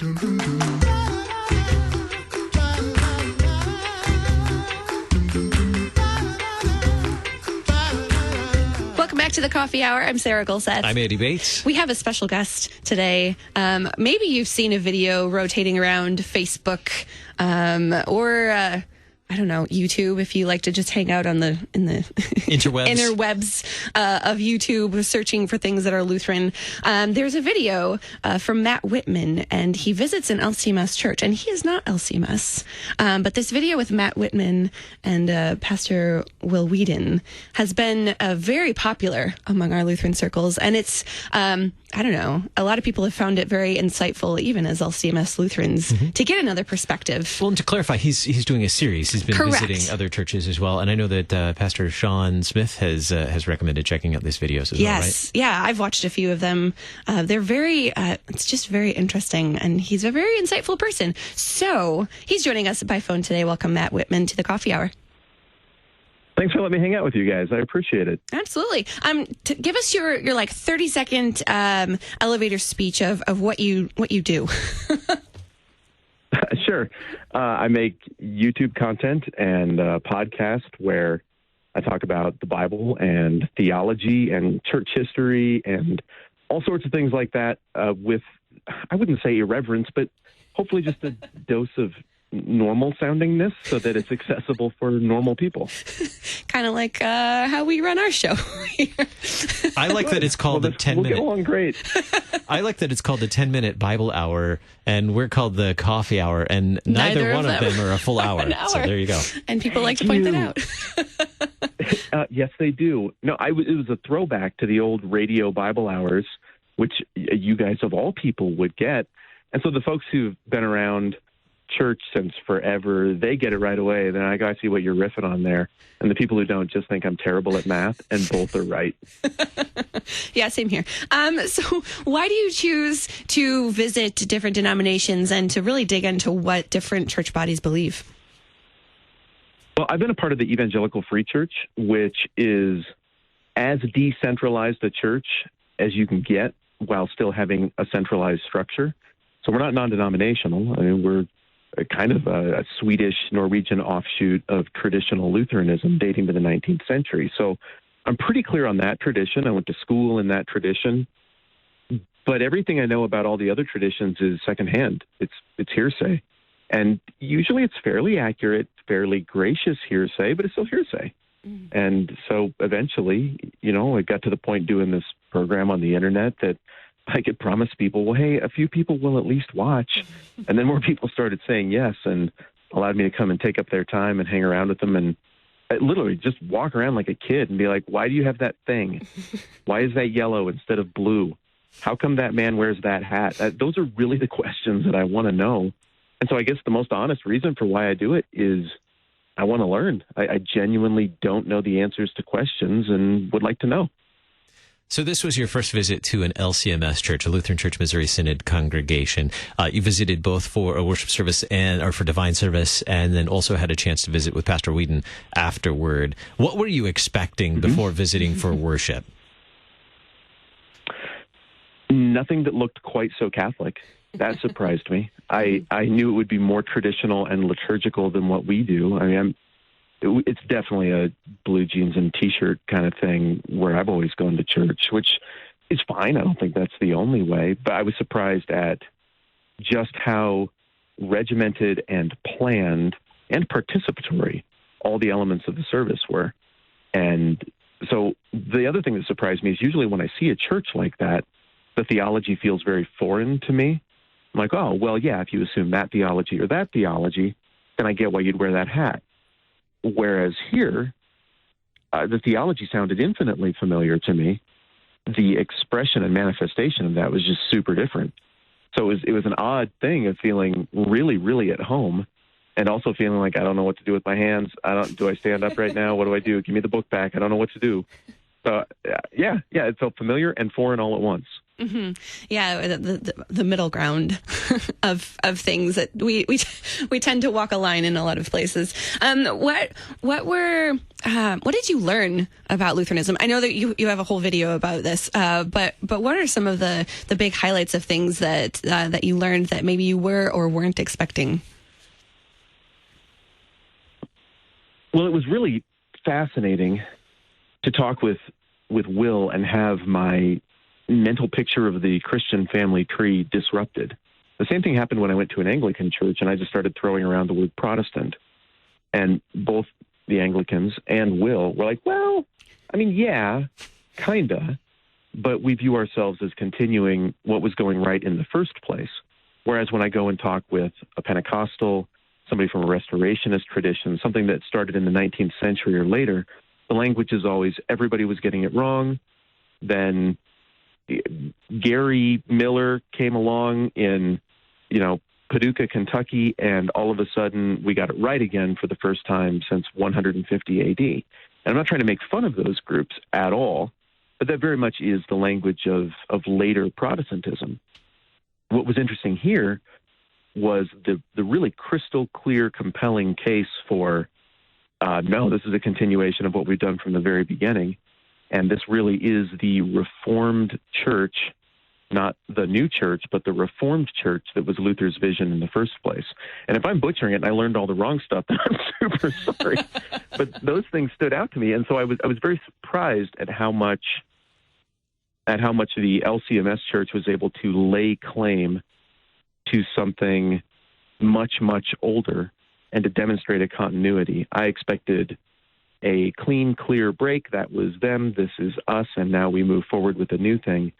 Welcome back to the Coffee Hour. I'm Sarah Gulseth. I'm Andy Bates. We have a special guest today. Maybe you've seen a video rotating around Facebook or I don't know, YouTube, if you like to just hang out in the interwebs of YouTube, searching for things that are Lutheran. There's a video from Matt Whitman, and he visits an LCMS church, and he is not LCMS. But this video with Matt Whitman and Pastor Will Weedon has been very popular among our Lutheran circles, and it's I don't know, a lot of people have found it very insightful, even as LCMS Lutherans, to get another perspective. Well, and to clarify, he's doing a series. He's been visiting other churches as well. And I know that Pastor Sean Smith has recommended checking out these videos as well, right? Yeah, I've watched a few of them. They're very, it's just very interesting. And he's a very insightful person. So he's joining us by phone today. Welcome, Matt Whitman, to the Coffee Hour. Thanks for letting me hang out with you guys. I appreciate it. Absolutely. Give us your like 30-second elevator speech of what you do. Sure. I make YouTube content and a podcast where I talk about the Bible and theology and church history and all sorts of things like that with, I wouldn't say irreverence, but hopefully just a dose of normal soundingness so that it's accessible for normal people. Kind of like how we run our show here. I like that it's called the 10-minute. We'll get along great. I like that it's called the 10-minute Bible Hour, and we're called the Coffee Hour, and neither one of them are a full hour. So there you go. And people like to point that out. Yes, they do. No, it was a throwback to the old radio Bible hours, which you guys of all people would get. And so the folks who've been around church since forever, they get it right away. Then I see what you're riffing on there. And the people who don't just think I'm terrible at math, and both are right. Yeah, same here. So why do you choose to visit different denominations and to really dig into what different church bodies believe? Well, I've been a part of the Evangelical Free Church, which is as decentralized a church as you can get while still having a centralized structure. So we're not non-denominational. I mean, we're kind of a Swedish, Norwegian offshoot of traditional Lutheranism dating to the 19th century. So I'm pretty clear on that tradition. I went to school in that tradition. But everything I know about all the other traditions is secondhand. It's hearsay. And usually it's fairly accurate, fairly gracious hearsay, but it's still hearsay. And so eventually, I got to the point doing this program on the internet that I could promise people, well, hey, a few people will at least watch. And then more people started saying yes and allowed me to come and take up their time and hang around with them and literally just walk around like a kid and be like, why do you have that thing? Why is that yellow instead of blue? How come that man wears that hat? Those are really the questions that I want to know. And so I guess the most honest reason for why I do it is I want to learn. I genuinely don't know the answers to questions and would like to know. So this was your first visit to an LCMS church, a Lutheran Church Missouri Synod congregation. You visited both for a worship service or for divine service, and then also had a chance to visit with Pastor Weedon afterward. What were you expecting before visiting for worship? Nothing that looked quite so Catholic. That surprised me. I knew it would be more traditional and liturgical than what we do. I mean, it's definitely a blue jeans and T-shirt kind of thing where I've always gone to church, which is fine. I don't think that's the only way. But I was surprised at just how regimented and planned and participatory all the elements of the service were. And so the other thing that surprised me is usually when I see a church like that, the theology feels very foreign to me. I'm like, oh, well, yeah, if you assume that theology or that theology, then I get why you'd wear that hat. Whereas here, the theology sounded infinitely familiar to me. The expression and manifestation of that was just super different. So it was an odd thing of feeling really, really at home and also feeling like I don't know what to do with my hands. Do I stand up right now? What do I do? Give me the book back. I don't know what to do. So, yeah, it felt familiar and foreign all at once. Yeah, the middle ground of things that we tend to walk a line in a lot of places. What did you learn about Lutheranism? I know that you have a whole video about this, but what are some of the big highlights of things that you learned that maybe you were or weren't expecting? Well, it was really fascinating to talk with Will and have my mental picture of the Christian family tree disrupted. The same thing happened when I went to an Anglican church and I just started throwing around the word Protestant. And both the Anglicans and Will were like, well, I mean, yeah, kinda, but we view ourselves as continuing what was going right in the first place. Whereas when I go and talk with a Pentecostal, somebody from a Restorationist tradition, something that started in the 19th century or later, the language is always everybody was getting it wrong. Then Gary Miller came along in, Paducah, Kentucky, and all of a sudden we got it right again for the first time since 150 AD. And I'm not trying to make fun of those groups at all, but that very much is the language of later Protestantism. What was interesting here was the really crystal clear, compelling case for, no, this is a continuation of what we've done from the very beginning. And this really is the Reformed Church, not the new church, but the Reformed Church that was Luther's vision in the first place. And if I'm butchering it and I learned all the wrong stuff, then I'm super sorry. But those things stood out to me. And so I was very surprised at how much the LCMS Church was able to lay claim to something much, much older and to demonstrate a continuity. I expected a clean, clear break. That was them. This is us. And now we move forward with a new thing.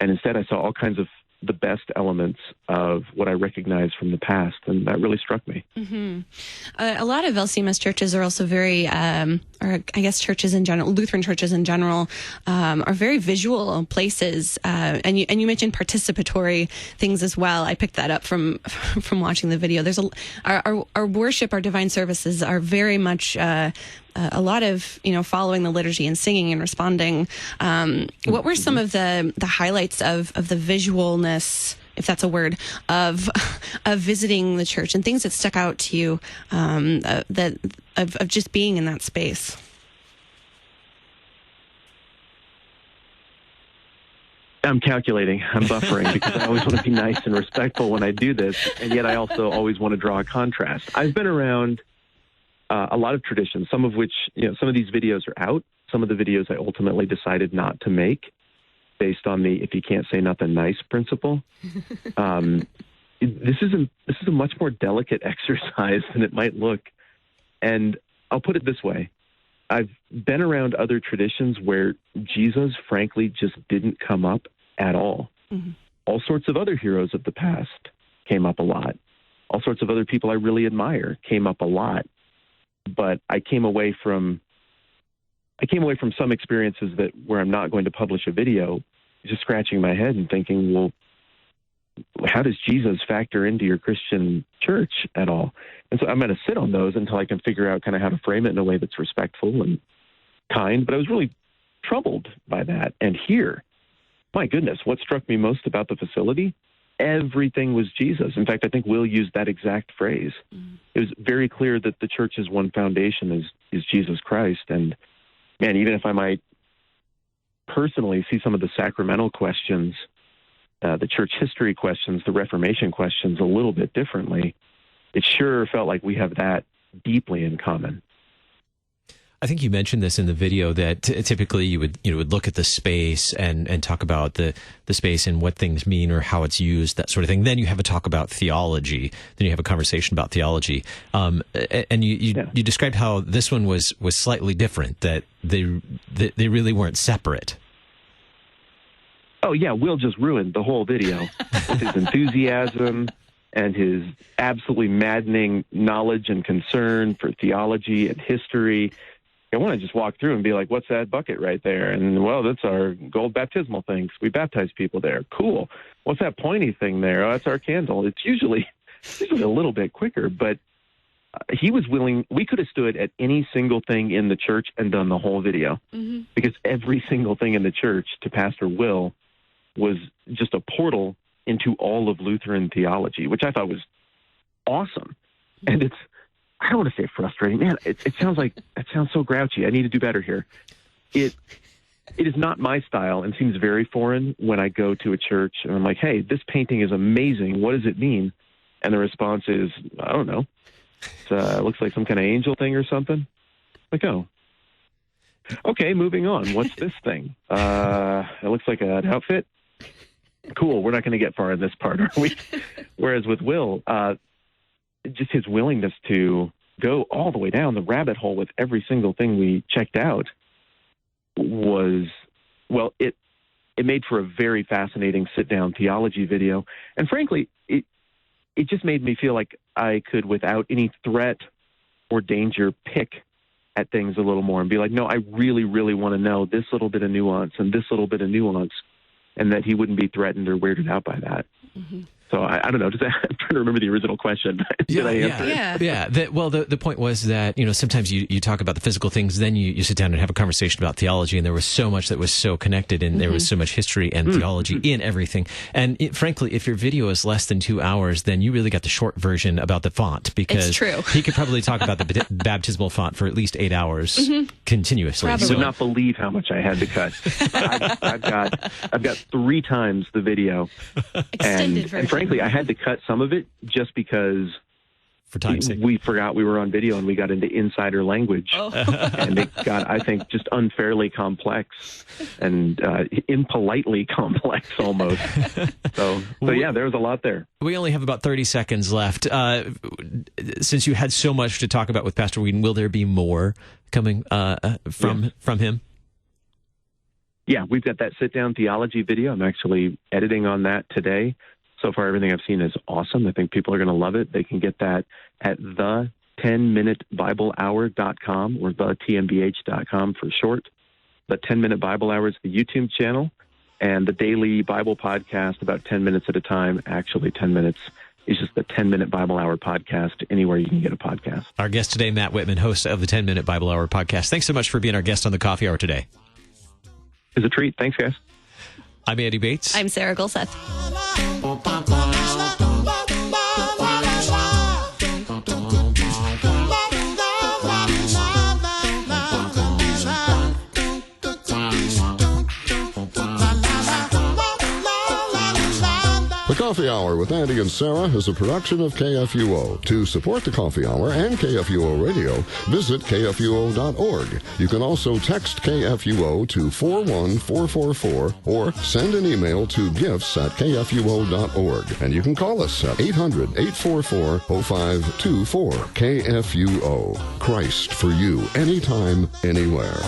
And instead, I saw all kinds of the best elements of what I recognized from the past. And that really struck me. Mm-hmm. A lot of LCMS churches are also very, or I guess churches in general, Lutheran churches in general, are very visual places. And you mentioned participatory things as well. I picked that up from watching the video. There's our worship, our divine services are very much, a lot of, following the liturgy and singing and responding. What were some of the highlights of the visualness, if that's a word, of visiting the church and things that stuck out to you, of just being in that space? I'm calculating. I'm buffering because I always want to be nice and respectful when I do this, and yet I also always want to draw a contrast. I've been around a lot of traditions, some of which, some of these videos are out. Some of the videos I ultimately decided not to make based on the if you can't say nothing nice principle. This is a much more delicate exercise than it might look. And I'll put it this way. I've been around other traditions where Jesus, frankly, just didn't come up at all. Mm-hmm. All sorts of other heroes of the past came up a lot. All sorts of other people I really admire came up a lot. But I came away from some experiences where I'm not going to publish a video, just scratching my head and thinking, well, how does Jesus factor into your Christian church at all? And so I'm going to sit on those until I can figure out kind of how to frame it in a way that's respectful and kind. But I was really troubled by that. And here, my goodness, what struck me most about the facility? Everything was Jesus. In fact, I think Will used that exact phrase. Mm. It was very clear that the church's one foundation is Jesus Christ. And man, even if I might personally see some of the sacramental questions, the church history questions, the Reformation questions a little bit differently, it sure felt like we have that deeply in common. I think you mentioned this in the video that typically you would look at the space and talk about the space and what things mean or how it's used, that sort of thing. Then you have a talk about theology. Then you have a conversation about theology. And you described how this one was slightly different, that they really weren't separate. Oh yeah, Will just ruined the whole video with his enthusiasm and his absolutely maddening knowledge and concern for theology and history. I want to just walk through and be like, what's that bucket right there? And, well, that's our gold baptismal thing. We baptize people there. Cool. What's that pointy thing there? Oh, that's our candle. It's usually a little bit quicker, but he was willing. We could have stood at any single thing in the church and done the whole video, mm-hmm. because every single thing in the church to Pastor Will was just a portal into all of Lutheran theology, which I thought was awesome. And it's, I don't want to say frustrating. Man, it sounds so grouchy. I need to do better here. It is not my style and seems very foreign when I go to a church and I'm like, hey, this painting is amazing. What does it mean? And the response is, I don't know. It looks like some kind of angel thing or something. Like, oh, okay, moving on. What's this thing? It looks like an outfit. Cool. We're not going to get far in this part, are we? Whereas with Will, just his willingness to go all the way down the rabbit hole with every single thing we checked out was, well, it made for a very fascinating sit-down theology video. And frankly, it just made me feel like I could, without any threat or danger, pick at things a little more and be like, no, I really, really want to know this little bit of nuance and this little bit of nuance, and that he wouldn't be threatened or weirded out by that. Mm-hmm. So I don't know. I'm trying to remember the original question. Did I answer it? Yeah. The point was that, sometimes you talk about the physical things, then you sit down and have a conversation about theology, and there was so much that was so connected, and there was so much history and theology in everything. And frankly, if your video is less than 2 hours, then you really got the short version about the font, because it's true. He could probably talk about the baptismal font for at least 8 hours continuously. You would not believe how much I had to cut. I've got 3 times the video. Extended version. And frankly, I had to cut some of it just because for time's sake, we forgot we were on video and we got into insider language. Oh. And it got, I think, just unfairly complex and impolitely complex almost. So yeah, there was a lot there. We only have about 30 seconds left. Since you had so much to talk about with Pastor Weedon, will there be more coming from him? Yeah, we've got that sit-down theology video. I'm actually editing on that today. So far, everything I've seen is awesome. I think people are going to love it. They can get that at the10minutebiblehour.com or thenbh.com for short. The 10-Minute Bible Hour is the YouTube channel, and the daily Bible podcast, about 10 minutes at a time, actually 10 minutes, is just the 10-Minute Bible Hour podcast, anywhere you can get a podcast. Our guest today, Matt Whitman, host of the 10-Minute Bible Hour podcast. Thanks so much for being our guest on the Coffee Hour today. It's a treat. Thanks, guys. I'm Andy Bates. I'm Sarah Gulseth. The Coffee Hour with Andy and Sarah is a production of KFUO. To support the Coffee Hour and KFUO Radio, visit KFUO.org. You can also text KFUO to 41444 or send an email to gifts@KFUO.org. And you can call us at 800-844-0524. KFUO. Christ for you, anytime, anywhere.